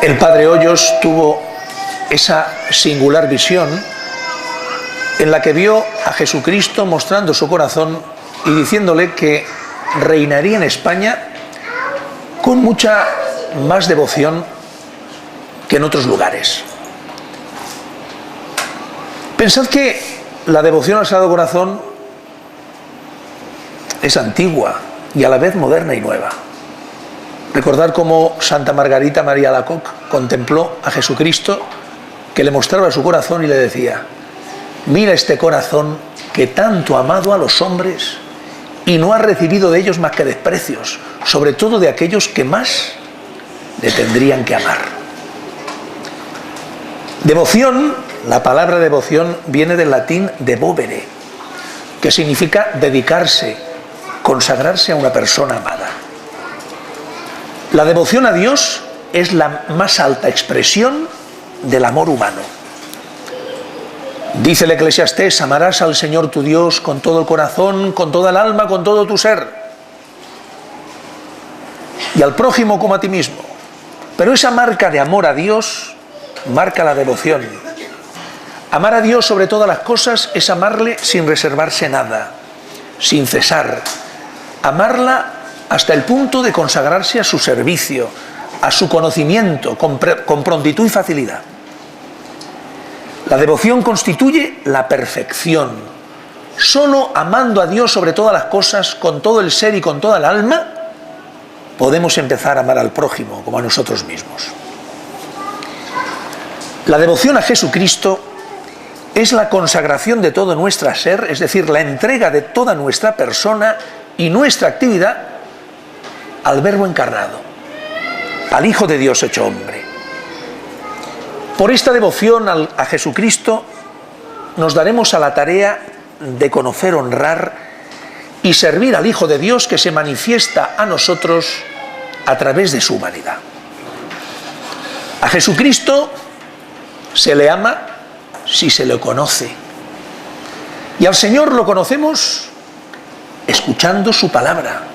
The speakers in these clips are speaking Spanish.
El padre Hoyos tuvo esa singular visión en la que vio a Jesucristo mostrando su corazón y diciéndole que reinaría en España con mucha más devoción que en otros lugares. Pensad que la devoción al Sagrado Corazón es antigua y a la vez moderna y nueva. Recordad cómo Santa Margarita María Alacoque contempló a Jesucristo, que le mostraba su corazón y le decía: mira este corazón que tanto ha amado a los hombres y no ha recibido de ellos más que desprecios, sobre todo de aquellos que más le tendrían que amar. Devoción, la palabra devoción viene del latín devovere, que significa dedicarse, consagrarse a una persona amada. La devoción a Dios es la más alta expresión del amor humano. Dice el Eclesiastés: amarás al Señor tu Dios con todo el corazón, con toda el alma, con todo tu ser, y al prójimo como a ti mismo. Pero esa marca de amor a Dios marca la devoción. Amar a Dios sobre todas las cosas es amarle sin reservarse nada, sin cesar. Amarla hasta el punto de consagrarse a su servicio, a su conocimiento, con prontitud y facilidad. La devoción constituye la perfección. Solo amando a Dios sobre todas las cosas, con todo el ser y con toda el alma, podemos empezar a amar al prójimo como a nosotros mismos. La devoción a Jesucristo es la consagración de todo nuestro ser, es decir, la entrega de toda nuestra persona y nuestra actividad al Verbo encarnado, al Hijo de Dios hecho hombre. Por esta devoción a Jesucristo nos daremos a la tarea de conocer, honrar y servir al Hijo de Dios, que se manifiesta a nosotros a través de su humanidad. A Jesucristo se le ama si se le conoce, y al Señor lo conocemos escuchando su palabra,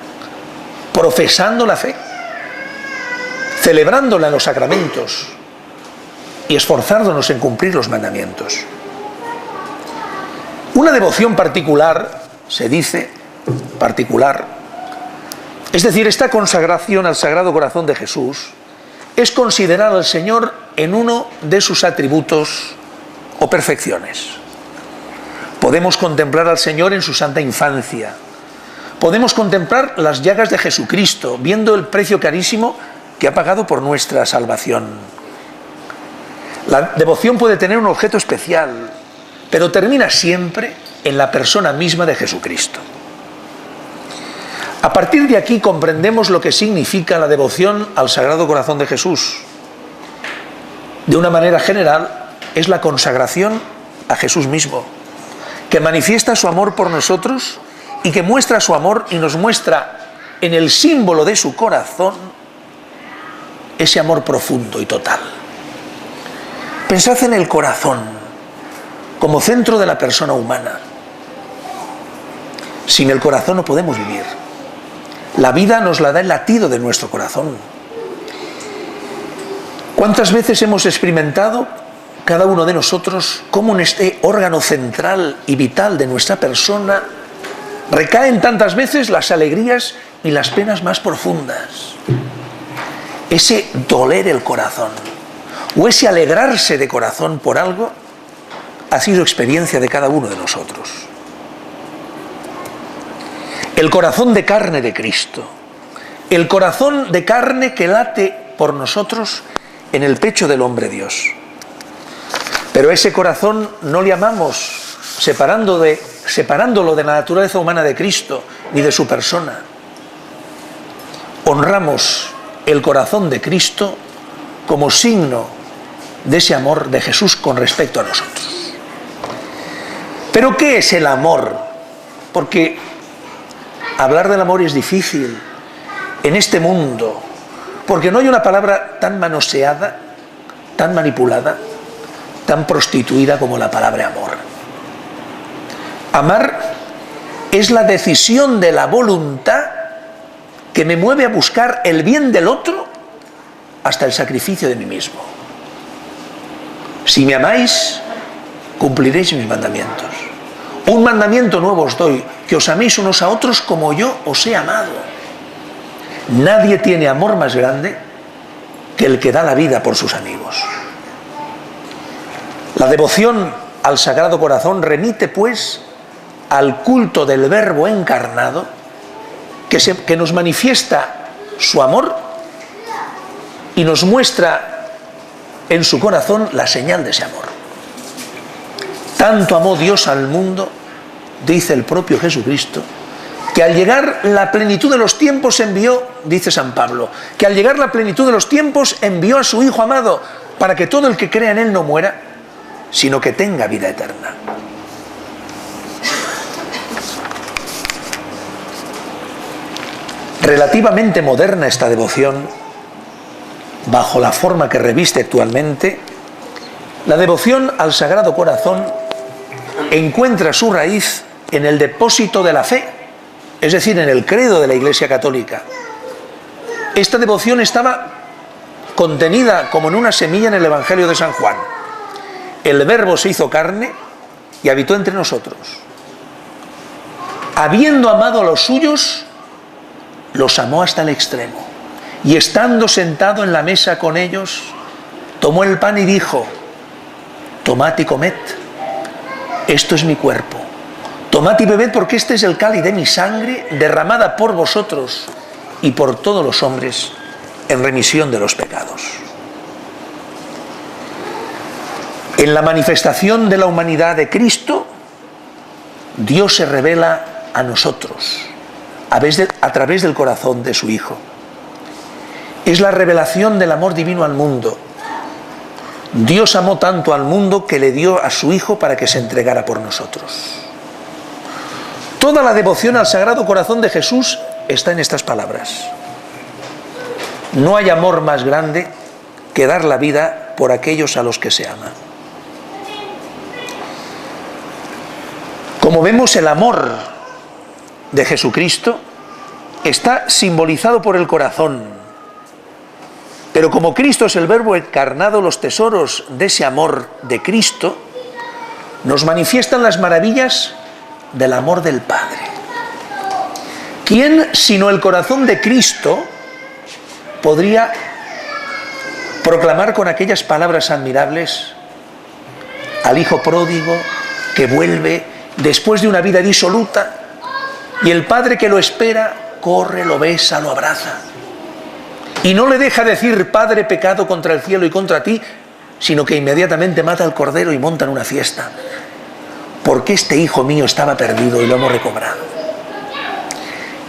profesando la fe, celebrándola en los sacramentos y esforzándonos en cumplir los mandamientos. Una devoción particular, se dice, particular, es decir, esta consagración al Sagrado Corazón de Jesús, es considerar al Señor en uno de sus atributos o perfecciones. Podemos contemplar al Señor en su santa infancia. Podemos contemplar las llagas de Jesucristo, viendo el precio carísimo que ha pagado por nuestra salvación. La devoción puede tener un objeto especial, pero termina siempre en la persona misma de Jesucristo. A partir de aquí comprendemos lo que significa la devoción al Sagrado Corazón de Jesús. De una manera general, es la consagración a Jesús mismo, que manifiesta su amor por nosotros y que muestra su amor y nos muestra en el símbolo de su corazón ese amor profundo y total. Pensad en el corazón como centro de la persona humana. Sin el corazón no podemos vivir. La vida nos la da el latido de nuestro corazón. ¿Cuántas veces hemos experimentado cada uno de nosotros cómo en este órgano central y vital de nuestra persona recaen tantas veces las alegrías y las penas más profundas? Ese doler el corazón o ese alegrarse de corazón por algo ha sido experiencia de cada uno de nosotros. El corazón de carne de Cristo, el corazón de carne que late por nosotros en el pecho del hombre Dios. Pero ese corazón no le amamos separándolo de la naturaleza humana de Cristo ni de su persona. Honramos el corazón de Cristo como signo de ese amor de Jesús con respecto a nosotros. ¿Pero qué es el amor? Porque hablar del amor es difícil en este mundo, porque no hay una palabra tan manoseada, tan manipulada, tan prostituida como la palabra amor. Amar es la decisión de la voluntad que me mueve a buscar el bien del otro hasta el sacrificio de mí mismo. Si me amáis, cumpliréis mis mandamientos. Un mandamiento nuevo os doy, que os améis unos a otros como yo os he amado. Nadie tiene amor más grande que el que da la vida por sus amigos. La devoción al Sagrado Corazón remite, pues, al culto del Verbo encarnado, que nos manifiesta su amor y nos muestra en su corazón la señal de ese amor. Tanto amó Dios al mundo, dice el propio Jesucristo, que al llegar la plenitud de los tiempos envió, dice San Pablo, que al llegar la plenitud de los tiempos envió a su Hijo amado, para que todo el que crea en él no muera, sino que tenga vida eterna. Relativamente moderna esta devoción, bajo la forma que reviste actualmente, la devoción al Sagrado Corazón encuentra su raíz en el depósito de la fe, es decir, en el credo de la Iglesia Católica. Esta devoción estaba contenida como en una semilla en el Evangelio de San Juan. El Verbo se hizo carne y habitó entre nosotros. Habiendo amado a los suyos, los amó hasta el extremo. Y estando sentado en la mesa con ellos, tomó el pan y dijo: tomad y comed, esto es mi cuerpo. Tomad y bebed, porque este es el cáliz de mi sangre, derramada por vosotros y por todos los hombres en remisión de los pecados. En la manifestación de la humanidad de Cristo, Dios se revela a nosotros a través del corazón de su Hijo. Es la revelación del amor divino al mundo. Dios amó tanto al mundo que le dio a su Hijo para que se entregara por nosotros. Toda la devoción al Sagrado Corazón de Jesús está en estas palabras. No hay amor más grande que dar la vida por aquellos a los que se ama. Como vemos, el amor de Jesucristo está simbolizado por el corazón. Pero como Cristo es el Verbo encarnado, los tesoros de ese amor de Cristo nos manifiestan las maravillas del amor del Padre. ¿Quién, sino el corazón de Cristo, podría proclamar con aquellas palabras admirables al Hijo pródigo que vuelve después de una vida disoluta, y el Padre que lo espera corre, lo besa, lo abraza, y no le deja decir: Padre, pecado contra el cielo y contra ti, sino que inmediatamente mata al cordero y montan una fiesta, porque este hijo mío estaba perdido y lo hemos recobrado?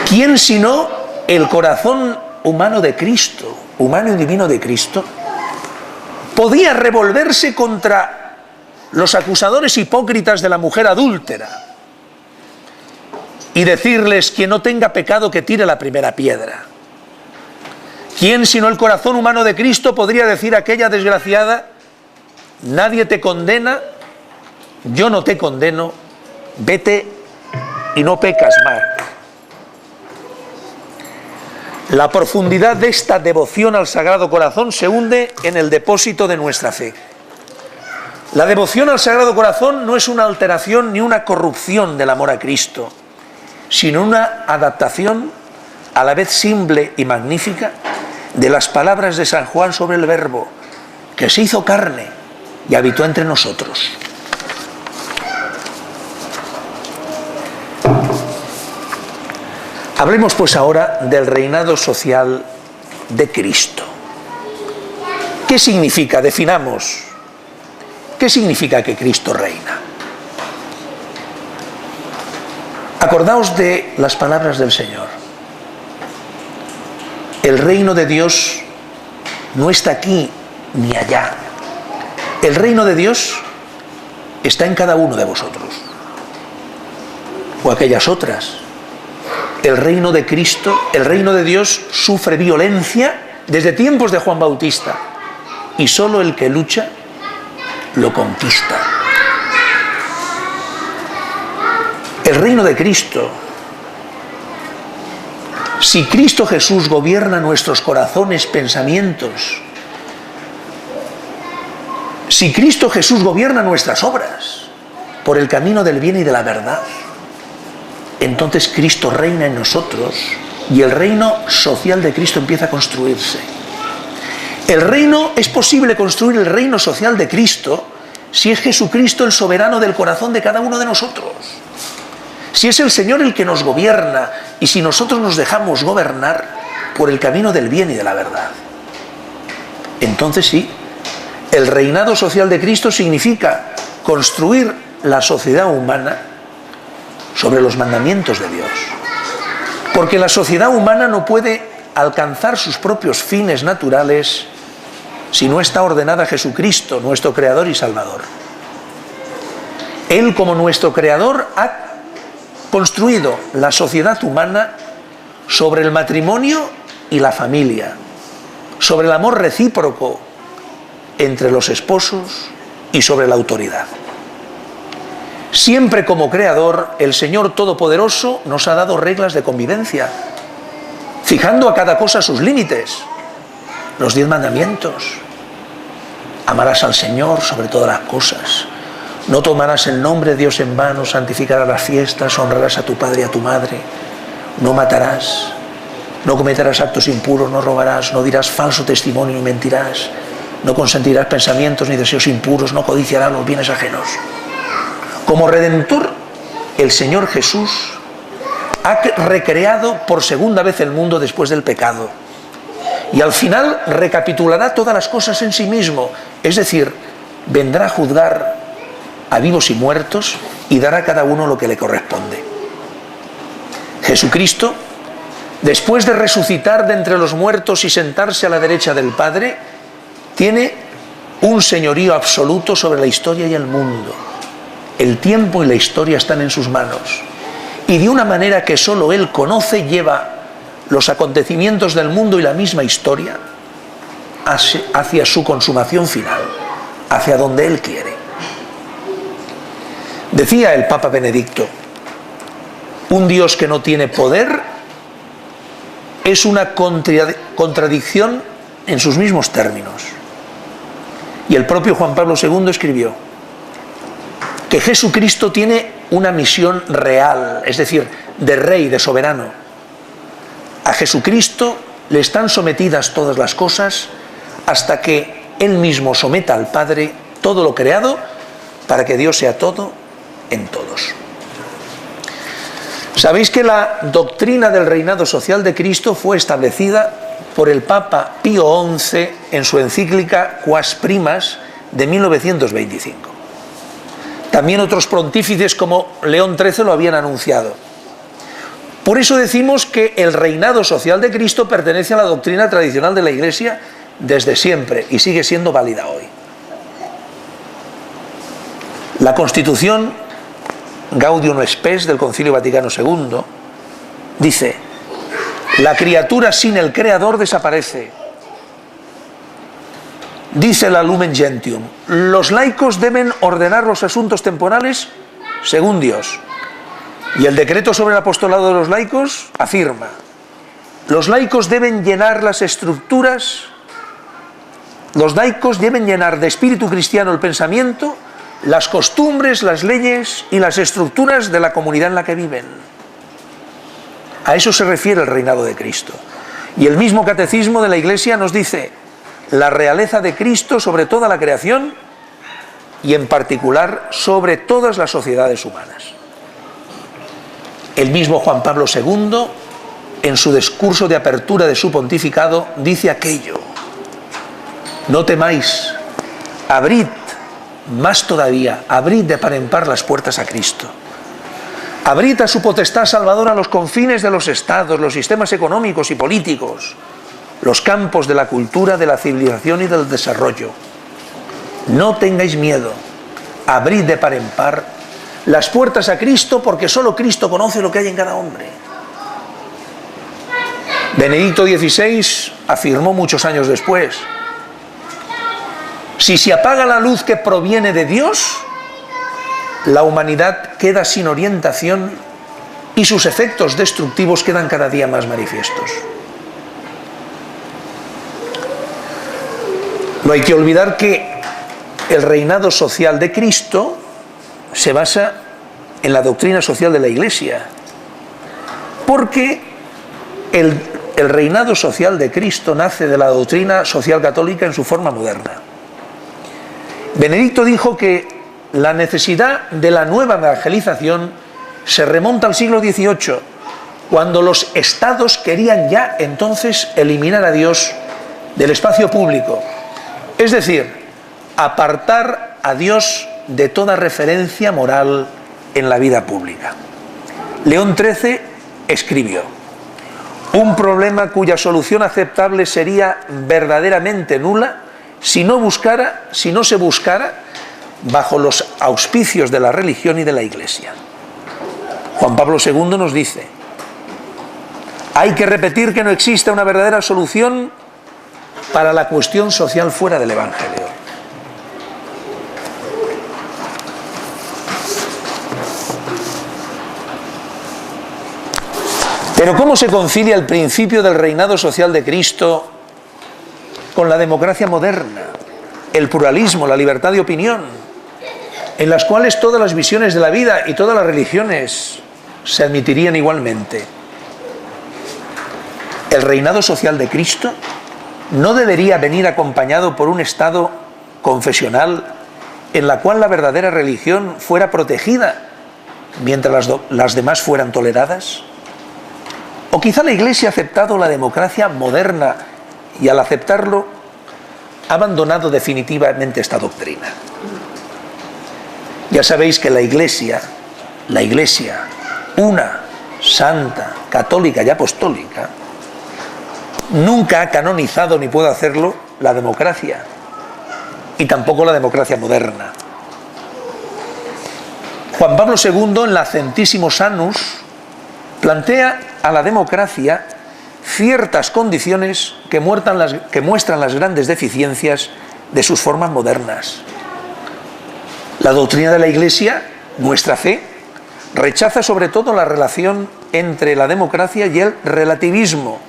¿Quién sino el corazón humano de Cristo, humano y divino de Cristo, podía revolverse contra los acusadores hipócritas de la mujer adúltera y decirles: quien no tenga pecado que tire la primera piedra? ¿Quién sino el corazón humano de Cristo podría decir a aquella desgraciada: nadie te condena, yo no te condeno, vete y no pecas más? La profundidad de esta devoción al Sagrado Corazón se hunde en el depósito de nuestra fe. La devoción al Sagrado Corazón no es una alteración ni una corrupción del amor a Cristo, sino una adaptación, a la vez simple y magnífica, de las palabras de San Juan sobre el Verbo, que se hizo carne y habitó entre nosotros. Hablemos pues ahora del reinado social de Cristo. ¿Qué significa? Definamos. ¿Qué significa que Cristo reina? Acordaos de las palabras del Señor. El reino de Dios no está aquí ni allá. El reino de Dios está en cada uno de vosotros. O aquellas otras. El reino de Cristo, el reino de Dios, sufre violencia desde tiempos de Juan Bautista, y solo el que lucha lo conquista. El reino de Cristo, si Cristo Jesús gobierna nuestros corazones, pensamientos Si Cristo Jesús gobierna nuestras obras por el camino del bien y de la verdad, entonces Cristo reina en nosotros y el reino social de Cristo empieza a construirse. Es posible construir el reino social de Cristo si es Jesucristo el soberano del corazón de cada uno de nosotros. Si es el Señor el que nos gobierna y si nosotros nos dejamos gobernar por el camino del bien y de la verdad. Entonces sí, el reinado social de Cristo significa construir la sociedad humana sobre los mandamientos de Dios. Porque la sociedad humana no puede alcanzar sus propios fines naturales si no está ordenada a Jesucristo, nuestro Creador y Salvador. Él, como nuestro Creador, ha construido la sociedad humana sobre el matrimonio y la familia, sobre el amor recíproco entre los esposos y sobre la autoridad. Siempre como Creador, el Señor Todopoderoso nos ha dado reglas de convivencia, fijando a cada cosa sus límites. Los 10 mandamientos. Amarás al Señor sobre todas las cosas. No tomarás el nombre de Dios en vano, santificarás las fiestas, honrarás a tu padre y a tu madre. No matarás, no cometerás actos impuros, no robarás, no dirás falso testimonio ni mentirás, no consentirás pensamientos ni deseos impuros, no codiciarás los bienes ajenos. Como Redentor, el Señor Jesús ha recreado por segunda vez el mundo después del pecado. Y al final recapitulará todas las cosas en sí mismo, es decir, vendrá a juzgar a vivos y muertos y dará a cada uno lo que le corresponde. Jesucristo, después de resucitar de entre los muertos y sentarse a la derecha del Padre, tiene un señorío absoluto sobre la historia y el mundo. El tiempo y la historia están en sus manos. Y de una manera que solo Él conoce, lleva los acontecimientos del mundo y la misma historia hacia su consumación final, hacia donde Él quiere. Decía el Papa Benedicto, un Dios que no tiene poder es una contradicción en sus mismos términos. Y el propio Juan Pablo II escribió que Jesucristo tiene una misión real, es decir, de rey, de soberano. A Jesucristo le están sometidas todas las cosas hasta que Él mismo someta al Padre todo lo creado para que Dios sea todo en todos. Sabéis que la doctrina del reinado social de Cristo fue establecida por el Papa Pío XI en su encíclica Quas Primas de 1925. También otros pontífices como León XIII lo habían anunciado. Por eso decimos que el reinado social de Cristo pertenece a la doctrina tradicional de la Iglesia desde siempre y sigue siendo válida hoy. La Constitución Gaudium Spes del Concilio Vaticano II dice: la criatura sin el Creador desaparece. Dice la Lumen Gentium: los laicos deben ordenar los asuntos temporales según Dios. Y el decreto sobre el apostolado de los laicos afirma: los laicos deben llenar las estructuras, los laicos deben llenar de espíritu cristiano el pensamiento, las costumbres, las leyes y las estructuras de la comunidad en la que viven. A eso se refiere el reinado de Cristo. Y el mismo catecismo de la Iglesia nos dice: la realeza de Cristo sobre toda la creación y en particular sobre todas las sociedades humanas. El mismo Juan Pablo II, en su discurso de apertura de su pontificado, dice aquello: no temáis, abrid, más todavía, abrid de par en par las puertas a Cristo. Abrid a su potestad salvadora los confines de los estados, los sistemas económicos y políticos, los campos de la cultura, de la civilización y del desarrollo. No tengáis miedo, abrid de par en par las puertas a Cristo, porque solo Cristo conoce lo que hay en cada hombre. Benedicto XVI afirmó muchos años después: si se apaga la luz que proviene de Dios, la humanidad queda sin orientación y sus efectos destructivos quedan cada día más manifiestos. No hay que olvidar que el reinado social de Cristo se basa en la doctrina social de la Iglesia, porque el reinado social de Cristo nace de la doctrina social católica en su forma moderna. Benedicto dijo que la necesidad de la nueva evangelización se remonta al siglo XVIII, cuando los estados querían ya entonces eliminar a Dios del espacio público, es decir, apartar a Dios de toda referencia moral en la vida pública. León XIII escribió: un problema cuya solución aceptable sería verdaderamente nula si no se buscara bajo los auspicios de la religión y de la Iglesia. Juan Pablo II nos dice: hay que repetir que no existe una verdadera solución para la cuestión social fuera del Evangelio. Pero ¿cómo se concilia el principio del reinado social de Cristo con la democracia moderna, el pluralismo, la libertad de opinión, en las cuales todas las visiones de la vida y todas las religiones se admitirían igualmente? El reinado social de Cristo no debería venir acompañado por un Estado confesional en la cual la verdadera religión fuera protegida mientras las demás fueran toleradas. O quizá la Iglesia ha aceptado la democracia moderna y al aceptarlo ha abandonado definitivamente esta doctrina. Ya sabéis que la Iglesia, una, santa, católica y apostólica, nunca ha canonizado ni puede hacerlo la democracia, y tampoco la democracia moderna. Juan Pablo II, en la Centésimos Annus, plantea a la democracia ciertas condiciones que muestran las grandes deficiencias de sus formas modernas. La doctrina de la Iglesia, nuestra fe, rechaza sobre todo la relación entre la democracia y el relativismo,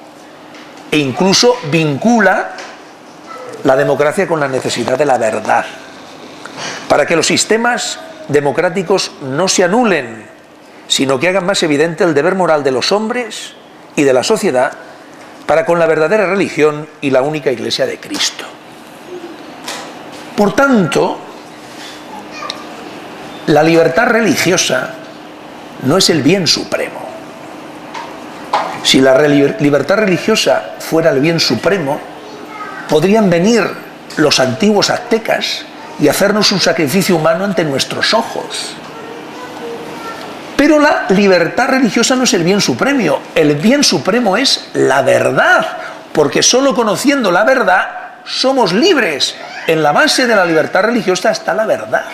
e incluso vincula la democracia con la necesidad de la verdad, para que los sistemas democráticos no se anulen, sino que hagan más evidente el deber moral de los hombres y de la sociedad para con la verdadera religión y la única Iglesia de Cristo. Por tanto, la libertad religiosa no es el bien supremo. Si la libertad religiosa fuera el bien supremo, podrían venir los antiguos aztecas y hacernos un sacrificio humano ante nuestros ojos. Pero la libertad religiosa no es el bien supremo. El bien supremo es la verdad, porque solo conociendo la verdad somos libres. En la base de la libertad religiosa está la verdad.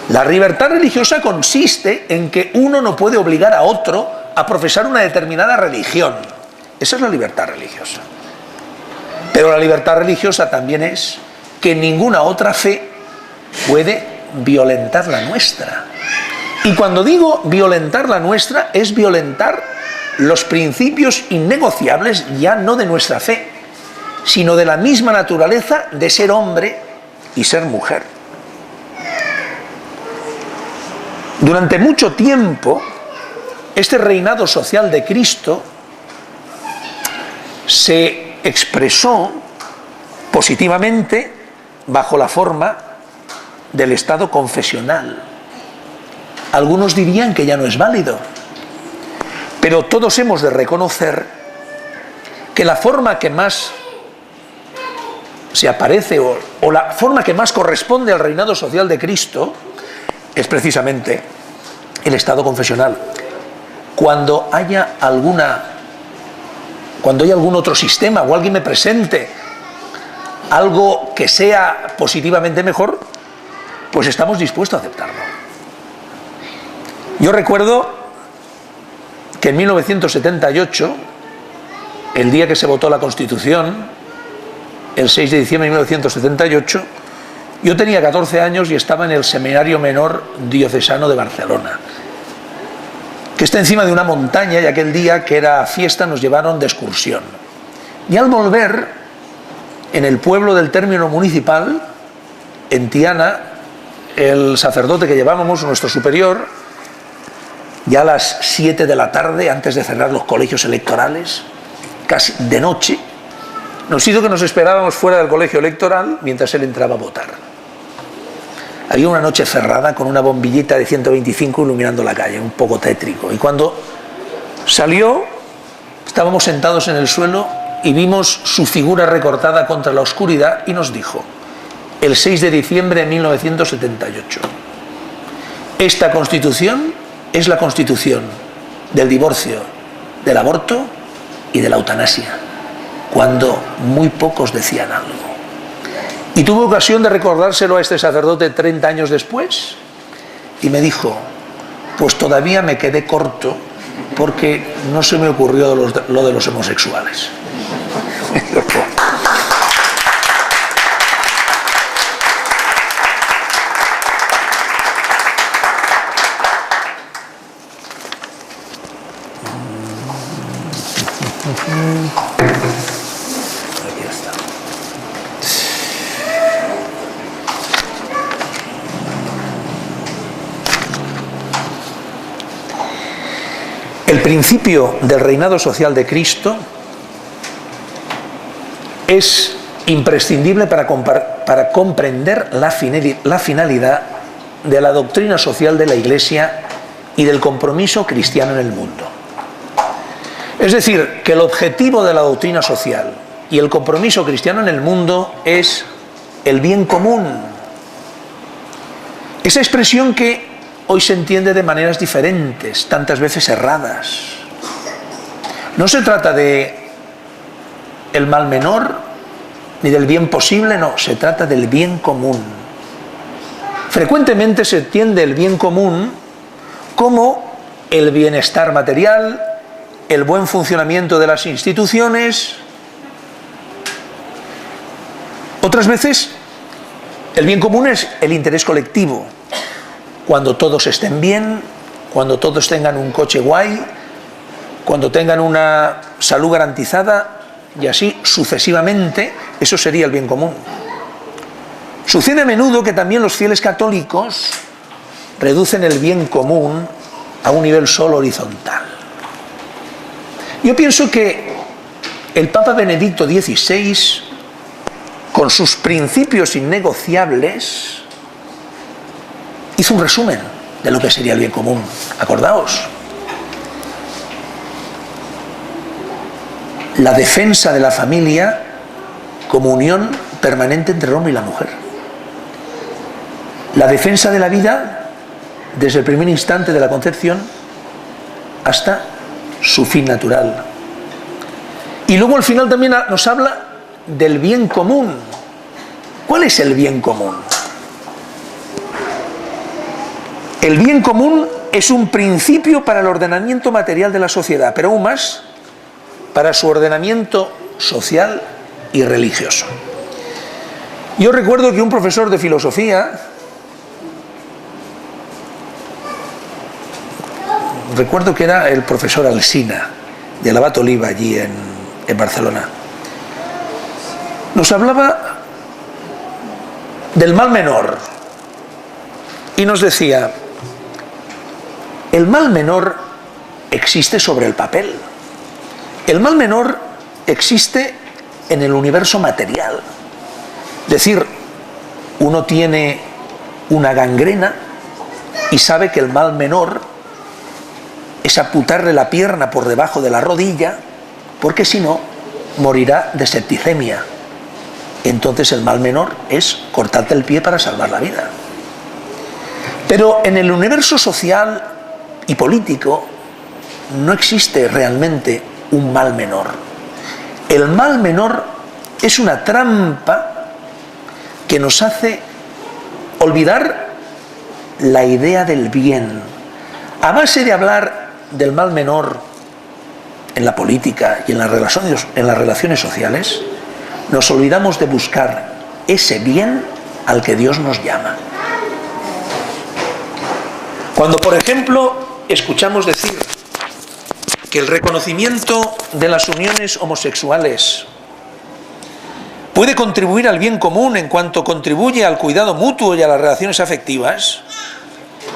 La libertad religiosa consiste en que uno no puede obligar a otro a profesar una determinada religión. Esa es la libertad religiosa. Pero la libertad religiosa también es que ninguna otra fe puede violentar la nuestra. Y cuando digo violentar la nuestra, es violentar los principios innegociables ya no de nuestra fe, sino de la misma naturaleza de ser hombre y ser mujer. Durante mucho tiempo, este reinado social de Cristo se expresó positivamente bajo la forma del Estado confesional. Algunos dirían que ya no es válido, pero todos hemos de reconocer que la forma que más se aparece o la forma que más corresponde al reinado social de Cristo es precisamente el Estado confesional. Cuando haya algún otro sistema o alguien me presente algo que sea positivamente mejor, pues estamos dispuestos a aceptarlo. Yo recuerdo que en 1978, el día que se votó la Constitución, el 6 de diciembre de 1978, yo tenía 14 años y estaba en el Seminario Menor Diocesano de Barcelona, que está encima de una montaña, y aquel día que era fiesta nos llevaron de excursión. Y al volver, en el pueblo del término municipal, en Tiana, el sacerdote que llevábamos, nuestro superior, ya a las 7 de la tarde, antes de cerrar los colegios electorales, casi de noche, nos hizo que nos esperábamos fuera del colegio electoral mientras él entraba a votar. Había una noche cerrada con una bombillita de 125 iluminando la calle, un poco tétrico. Y cuando salió, estábamos sentados en el suelo y vimos su figura recortada contra la oscuridad y nos dijo, el 6 de diciembre de 1978, esta Constitución es la Constitución del divorcio, del aborto y de la eutanasia, cuando muy pocos decían algo. Y tuve ocasión de recordárselo a este sacerdote 30 años después y me dijo, pues todavía me quedé corto porque no se me ocurrió lo de los homosexuales. Aquí está. El principio del reinado social de Cristo es imprescindible para comprender la finalidad de la doctrina social de la Iglesia y del compromiso cristiano en el mundo. Es decir, que el objetivo de la doctrina social y el compromiso cristiano en el mundo es el bien común. Esa expresión que hoy se entiende de maneras diferentes, tantas veces erradas. No se trata de el mal menor ni del bien posible, no, se trata del bien común. Frecuentemente se entiende el bien común como el bienestar material, el buen funcionamiento de las instituciones. Otras veces el bien común es el interés colectivo, cuando todos estén bien, cuando todos tengan un coche guay, cuando tengan una salud garantizada y así sucesivamente, eso sería el bien común. Sucede a menudo que también los fieles católicos reducen el bien común a un nivel solo horizontal. Yo pienso que el Papa Benedicto XVI, con sus principios innegociables, hizo un resumen de lo que sería el bien común. Acordaos. La defensa de la familia como unión permanente entre el hombre y la mujer. La defensa de la vida desde el primer instante de la concepción hasta su fin natural. Y luego al final también nos habla del bien común. ¿Cuál es el bien común? El bien común es un principio para el ordenamiento material de la sociedad, pero aún más para su ordenamiento social y religioso. Yo recuerdo que un profesor de filosofía, recuerdo que era el profesor Alsina, de Abat Oliva, allí en Barcelona, nos hablaba del mal menor y nos decía, el mal menor existe sobre el papel, el mal menor existe en el universo material. Es decir, uno tiene una gangrena y sabe que el mal menor es amputarle la pierna por debajo de la rodilla, porque si no, morirá de septicemia. Entonces el mal menor es cortarte el pie para salvar la vida. Pero en el universo social y político no existe realmente un mal menor. El mal menor es una trampa que nos hace olvidar la idea del bien. A base de hablar del mal menor en la política y en las relaciones sociales, nos olvidamos de buscar ese bien al que Dios nos llama. Cuando, por ejemplo, escuchamos decir que el reconocimiento de las uniones homosexuales puede contribuir al bien común en cuanto contribuye al cuidado mutuo y a las relaciones afectivas,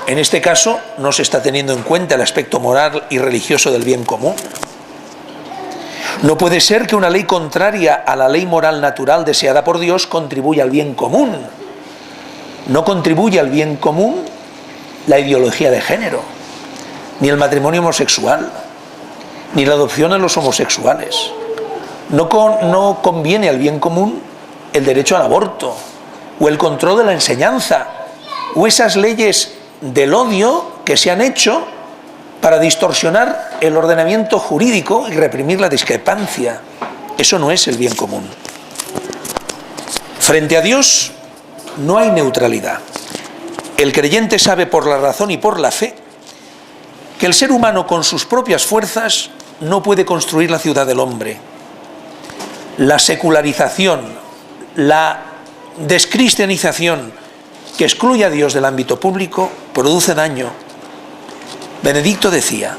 en este caso no se está teniendo en cuenta el aspecto moral y religioso del bien común. No puede ser que una ley contraria a la ley moral natural deseada por Dios contribuya al bien común. No contribuye al bien común la ideología de género, ni el matrimonio homosexual, ni la adopción a los homosexuales. No conviene al bien común el derecho al aborto, o el control de la enseñanza, o esas leyes del odio que se han hecho para distorsionar el ordenamiento jurídico y reprimir la discrepancia. Eso no es el bien común. Frente a Dios no hay neutralidad. El creyente sabe por la razón y por la fe que el ser humano con sus propias fuerzas no puede construir la ciudad del hombre. La secularización, la descristianización que excluye a Dios del ámbito público produce daño. Benedicto decía: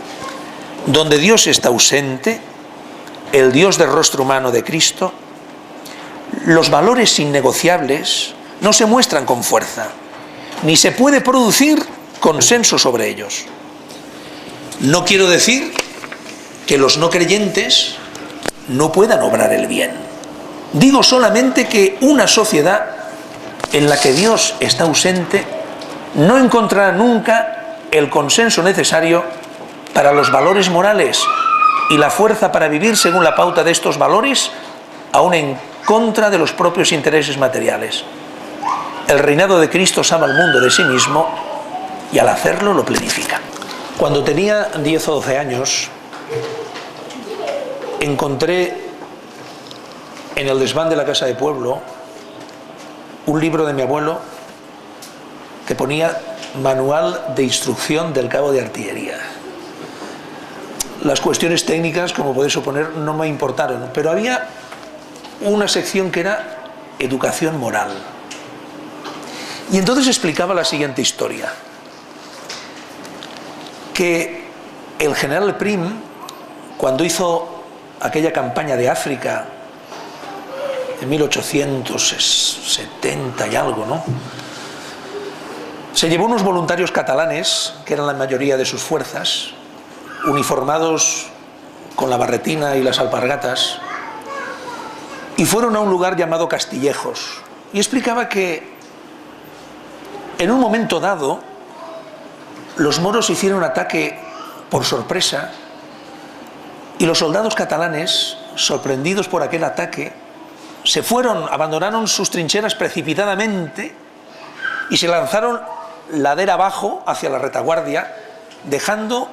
donde Dios está ausente, el Dios del rostro humano de Cristo, los valores innegociables no se muestran con fuerza, ni se puede producir consenso sobre ellos. No quiero decir que los no creyentes no puedan obrar el bien. Digo solamente que una sociedad en la que Dios está ausente no encontrará nunca el consenso necesario para los valores morales y la fuerza para vivir según la pauta de estos valores, aún en contra de los propios intereses materiales. El reinado de Cristo salva al mundo de sí mismo y al hacerlo lo plenifica. Cuando tenía 10 o 12 años, encontré en el desván de la casa de pueblo un libro de mi abuelo que ponía Manual de instrucción del cabo de artillería. Las cuestiones técnicas, como podéis suponer, no me importaron, pero había una sección que era educación moral. Y entonces explicaba la siguiente historia: que el general Prim, cuando hizo aquella campaña de África en 1870 y algo, ¿no?, se llevó unos voluntarios catalanes, que eran la mayoría de sus fuerzas, uniformados con la barretina y las alpargatas, y fueron a un lugar llamado Castillejos. Y explicaba que en un momento dado los moros hicieron un ataque por sorpresa y los soldados catalanes, sorprendidos por aquel ataque, se fueron, abandonaron sus trincheras precipitadamente y se lanzaron ladera abajo hacia la retaguardia, dejando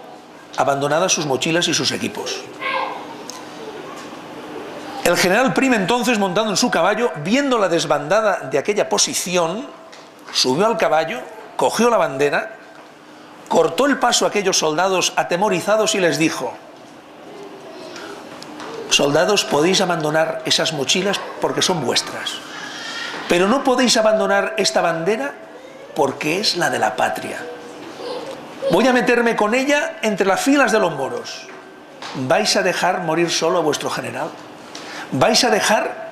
abandonadas sus mochilas y sus equipos. El general Prim, entonces, montado en su caballo, viendo la desbandada de aquella posición, subió al caballo, cogió la bandera, cortó el paso a aquellos soldados atemorizados y les dijo: soldados, podéis abandonar esas mochilas porque son vuestras, pero no podéis abandonar esta bandera porque es la de la patria. Voy a meterme con ella entre las filas de los moros. ¿Vais a dejar morir solo a vuestro general? ¿Vais a dejar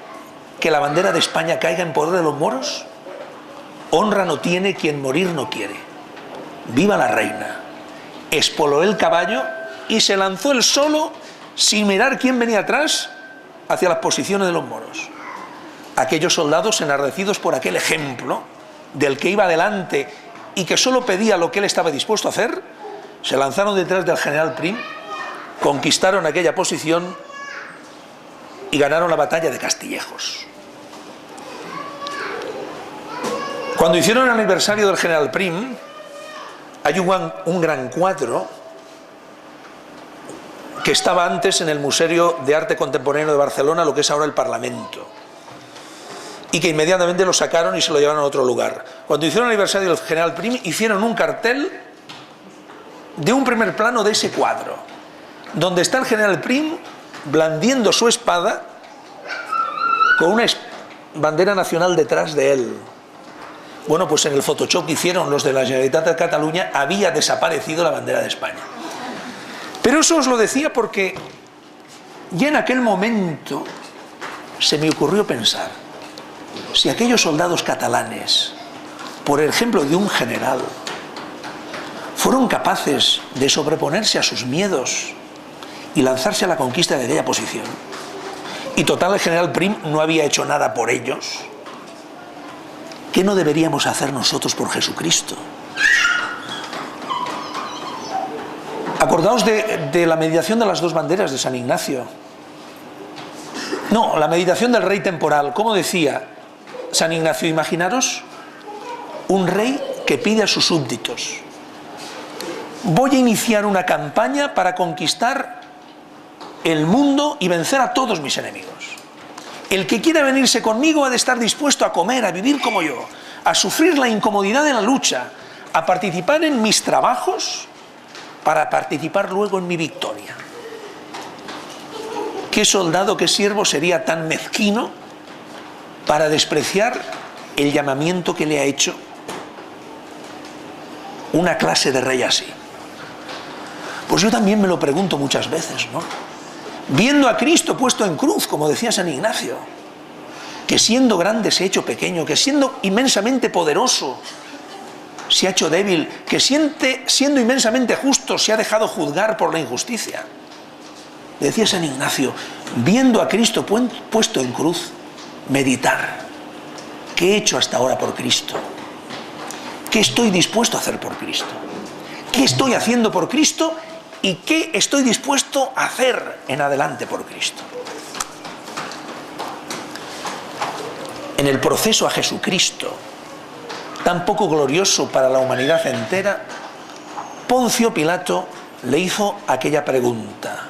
que la bandera de España caiga en poder de los moros? Honra no tiene quien morir no quiere. ¡Viva la reina! Espoló el caballo y se lanzó él solo, sin mirar quién venía atrás, hacia las posiciones de los moros. Aquellos soldados, enardecidos por aquel ejemplo del que iba adelante y que solo pedía lo que él estaba dispuesto a hacer, se lanzaron detrás del general Prim, conquistaron aquella posición y ganaron la batalla de Castillejos. Cuando hicieron el aniversario del general Prim, hay un gran cuadro que estaba antes en el Museo de Arte Contemporáneo de Barcelona, lo que es ahora el Parlamento, y que inmediatamente lo sacaron y se lo llevaron a otro lugar. Cuando hicieron el aniversario del general Prim, hicieron un cartel de un primer plano de ese cuadro, donde está el general Prim blandiendo su espada con una bandera nacional detrás de él. Bueno, pues en el Photoshop que hicieron los de la Generalitat de Cataluña había desaparecido la bandera de España. Pero eso os lo decía porque ya en aquel momento se me ocurrió pensar: Si aquellos soldados catalanes, por ejemplo de un general, fueron capaces de sobreponerse a sus miedos y lanzarse a la conquista de aquella posición, y total el general Prim no había hecho nada por ellos, ¿qué no deberíamos hacer nosotros por Jesucristo? Acordaos de la meditación de las dos banderas de San Ignacio. No, la meditación del rey temporal. ¿Cómo decía San Ignacio? Imaginaros un rey que pide a sus súbditos: voy a iniciar una campaña para conquistar el mundo y vencer a todos mis enemigos. El que quiera venirse conmigo ha de estar dispuesto a comer, a vivir como yo, a sufrir la incomodidad de la lucha, a participar en mis trabajos para participar luego en mi victoria. ¿Qué soldado, qué siervo sería tan mezquino para despreciar el llamamiento que le ha hecho una clase de rey así? Pues yo también me lo pregunto muchas veces, ¿no? Viendo a Cristo puesto en cruz, como decía San Ignacio, que siendo grande se ha hecho pequeño, que siendo inmensamente poderoso se ha hecho débil, que siendo inmensamente justo se ha dejado juzgar por la injusticia. Decía San Ignacio, viendo a Cristo puesto en cruz, meditar: ¿qué he hecho hasta ahora por Cristo? ¿Qué estoy dispuesto a hacer por Cristo? ¿Qué estoy haciendo por Cristo? ¿Y qué estoy dispuesto a hacer en adelante por Cristo? En el proceso a Jesucristo, tan poco glorioso para la humanidad entera, Poncio Pilato le hizo aquella pregunta: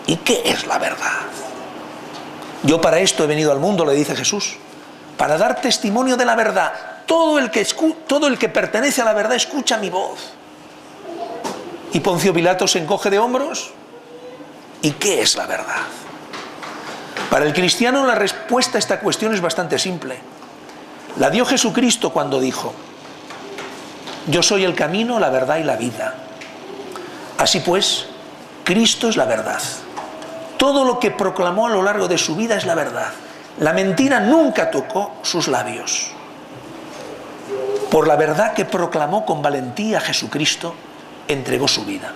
¿y qué es la verdad? Yo para esto he venido al mundo, le dice Jesús, para dar testimonio de la verdad. Todo el que pertenece a la verdad escucha mi voz. Y Poncio Pilato se encoge de hombros: ¿y qué es la verdad? Para el cristiano la respuesta a esta cuestión es bastante simple. La dio Jesucristo cuando dijo: yo soy el camino, la verdad y la vida. Así pues, Cristo es la verdad. Todo lo que proclamó a lo largo de su vida es la verdad. La mentira nunca tocó sus labios. Por la verdad que proclamó con valentía Jesucristo, entregó su vida.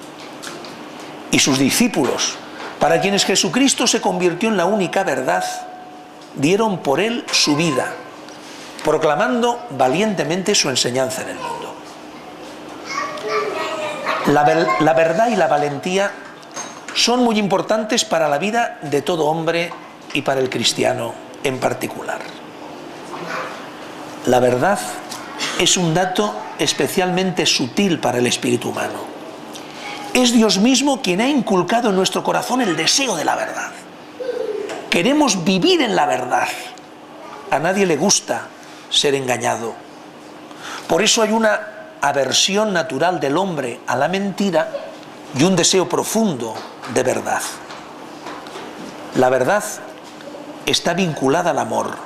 Y sus discípulos, para quienes Jesucristo se convirtió en la única verdad, dieron por él su vida, proclamando valientemente su enseñanza en el mundo. La verdad y la valentía son muy importantes para la vida de todo hombre y para el cristiano en particular. La verdad es un dato especialmente sutil para el espíritu humano. Es Dios mismo quien ha inculcado en nuestro corazón el deseo de la verdad. Queremos vivir en la verdad. A nadie le gusta ser engañado. Por eso hay una aversión natural del hombre a la mentira y un deseo profundo de verdad. La verdad está vinculada al amor.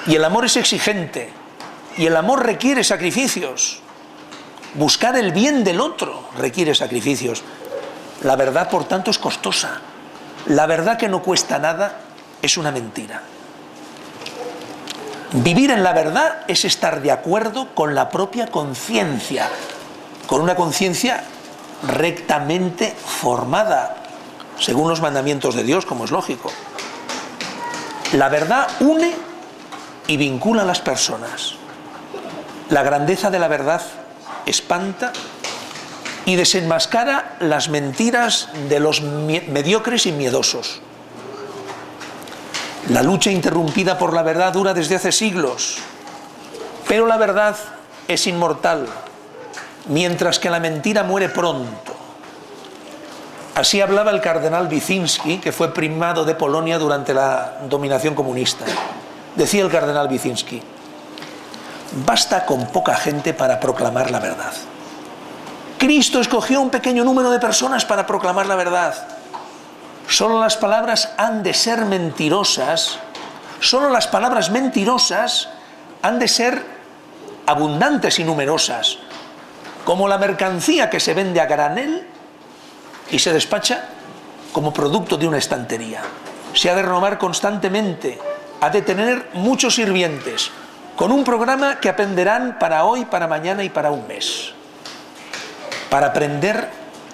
Y el amor es exigente. Y el amor requiere sacrificios. Buscar el bien del otro requiere sacrificios. La verdad, por tanto, es costosa. La verdad que no cuesta nada es una mentira. Vivir en la verdad es estar de acuerdo con la propia conciencia, con una conciencia rectamente formada, según los mandamientos de Dios, como es lógico. La verdad une y vincula a las personas. La grandeza de la verdad espanta y desenmascara las mentiras de los mediocres y miedosos. La lucha interrumpida por la verdad dura desde hace siglos, pero la verdad es inmortal, mientras que la mentira muere pronto. Así hablaba el cardenal Wyszynski, que fue primado de Polonia durante la dominación comunista. Decía el cardenal Wyszynski: basta con poca gente para proclamar la verdad. Cristo escogió un pequeño número de personas para proclamar la verdad. Solo las palabras han de ser mentirosas, solo las palabras mentirosas han de ser abundantes y numerosas, como la mercancía que se vende a granel y se despacha como producto de una estantería. Se ha de renovar constantemente ha de tener muchos sirvientes, con un programa que aprenderán para hoy, para mañana y para un mes. Para aprender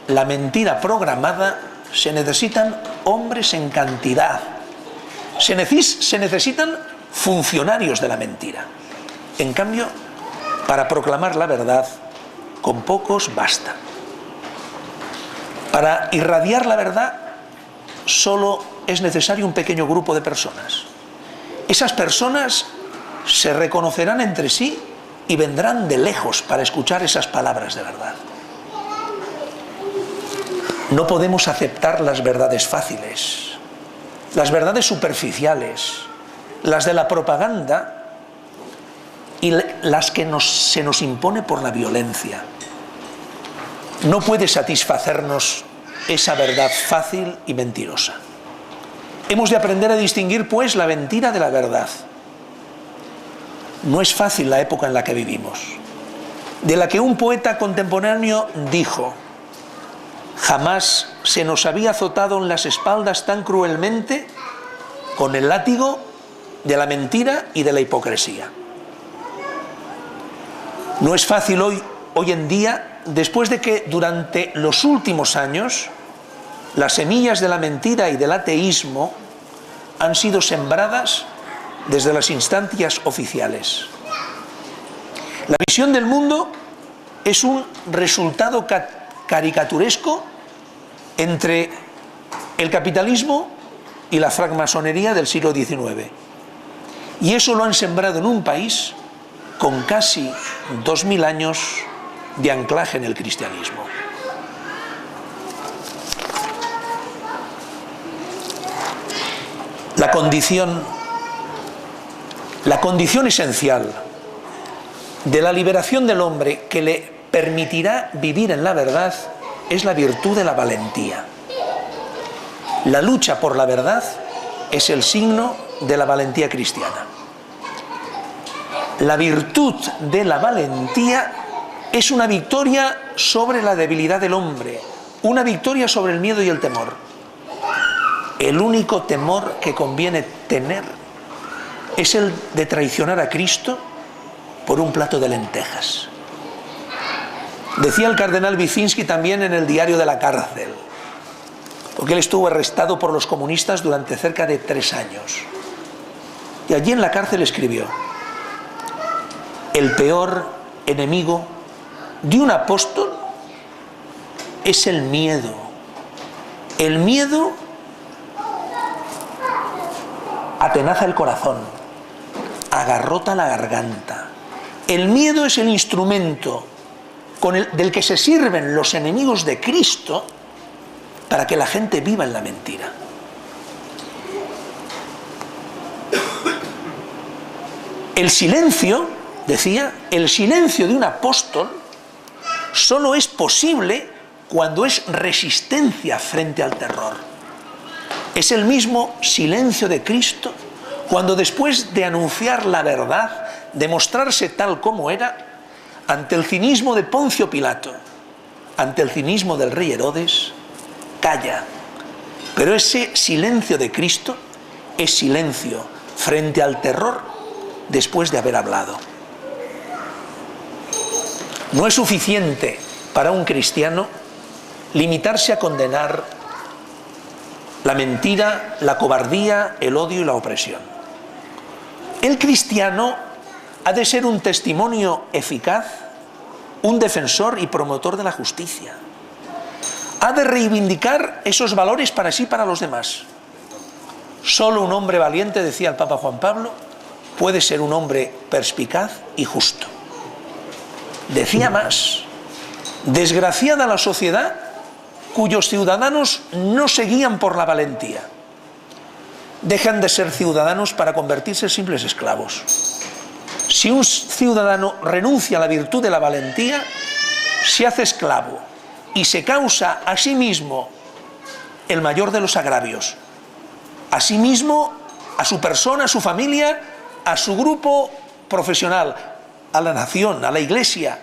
la mentira programada se necesitan hombres en cantidad. Se necesitan funcionarios de la mentira. En cambio, para proclamar la verdad, con pocos basta. Para irradiar la verdad, solo es necesario un pequeño grupo de personas. Esas personas se reconocerán entre sí y vendrán de lejos para escuchar esas palabras de verdad. No podemos aceptar las verdades fáciles, las verdades superficiales, las de la propaganda y las que se nos impone por la violencia. No puede satisfacernos esa verdad fácil y mentirosa. Hemos de aprender a distinguir, pues, la mentira de la verdad. No es fácil la época en la que vivimos, de la que un poeta contemporáneo dijo: jamás se nos había azotado en las espaldas tan cruelmente con el látigo de la mentira y de la hipocresía. No es fácil hoy en día, después de que durante los últimos años las semillas de la mentira y del ateísmo han sido sembradas desde las instancias oficiales. La visión del mundo es un resultado caricaturesco entre el capitalismo y la francmasonería del siglo XIX. Y eso lo han sembrado en un país con casi 2000 años de anclaje en el cristianismo. La condición esencial de la liberación del hombre que le permitirá vivir en la verdad es la virtud de la valentía. La lucha por la verdad es el signo de la valentía cristiana. La virtud de la valentía es una victoria sobre la debilidad del hombre, una victoria sobre el miedo y el temor. El único temor que conviene tener es el de traicionar a Cristo por un plato de lentejas. Decía el cardenal Wyszynski también en el diario de la cárcel, porque él estuvo arrestado por los comunistas durante cerca de 3 años. Y allí en la cárcel escribió: el peor enemigo de un apóstol es el miedo. El miedo atenaza el corazón, agarrota la garganta. El miedo es el instrumento del que se sirven los enemigos de Cristo para que la gente viva en la mentira. El silencio, decía, el silencio de un apóstol solo es posible cuando es resistencia frente al terror. Es el mismo silencio de Cristo cuando, después de anunciar la verdad, de mostrarse tal como era, ante el cinismo de Poncio Pilato, ante el cinismo del rey Herodes, calla. Pero ese silencio de Cristo es silencio frente al terror después de haber hablado. No es suficiente para un cristiano limitarse a condenar la mentira, la cobardía, el odio y la opresión. El cristiano ha de ser un testimonio eficaz, un defensor y promotor de la justicia. Ha de reivindicar esos valores para sí y para los demás. Solo un hombre valiente, decía el Papa Juan Pablo, puede ser un hombre perspicaz y justo. Decía más: desgraciada la sociedad cuyos ciudadanos no se guían por la valentía. Dejan de ser ciudadanos para convertirse en simples esclavos. Si un ciudadano renuncia a la virtud de la valentía, se hace esclavo y se causa a sí mismo el mayor de los agravios. A sí mismo, a su persona, a su familia, a su grupo profesional, a la nación, a la Iglesia,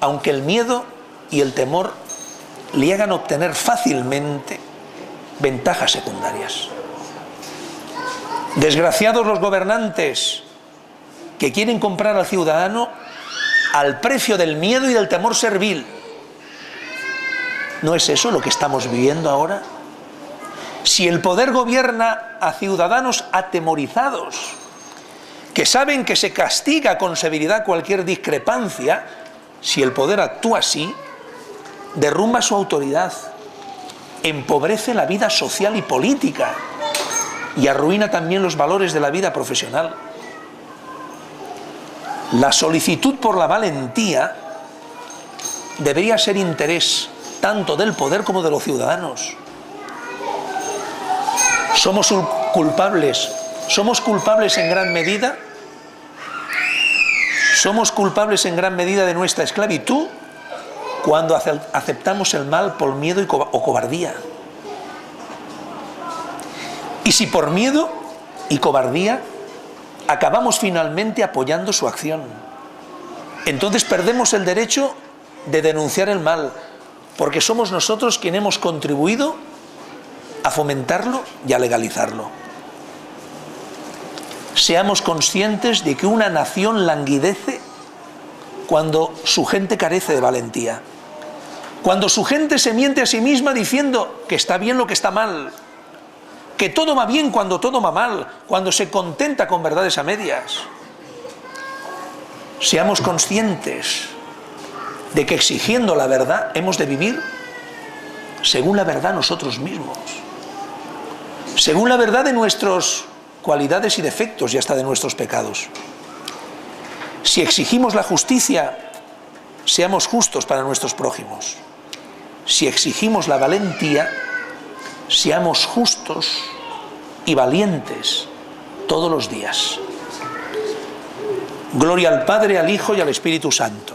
aunque el miedo y el temor le hagan obtener fácilmente ventajas secundarias. Desgraciados los gobernantes que quieren comprar al ciudadano al precio del miedo y del temor servil. ¿No es eso lo que estamos viviendo ahora? Si el poder gobierna a ciudadanos atemorizados, que saben que se castiga con severidad cualquier discrepancia, si el poder actúa así, derrumba su autoridad, empobrece la vida social y política y arruina también los valores de la vida profesional. La solicitud por la valentía debería ser interés tanto del poder como de los ciudadanos. Somos culpables en gran medida. Somos culpables en gran medida de nuestra esclavitud cuando aceptamos el mal por miedo o cobardía. Y si por miedo y cobardía acabamos finalmente apoyando su acción, entonces perdemos el derecho de denunciar el mal, porque somos nosotros quienes hemos contribuido a fomentarlo y a legalizarlo. Seamos conscientes de que una nación languidece cuando su gente carece de valentía, cuando su gente se miente a sí misma diciendo que está bien lo que está mal, que todo va bien cuando todo va mal, cuando se contenta con verdades a medias. Seamos conscientes de que exigiendo la verdad hemos de vivir según la verdad nosotros mismos, según la verdad de nuestras cualidades y defectos y hasta de nuestros pecados. Si exigimos la justicia, seamos justos para nuestros prójimos. Si exigimos la valentía, seamos justos y valientes todos los días. Gloria al Padre, al Hijo y al Espíritu Santo.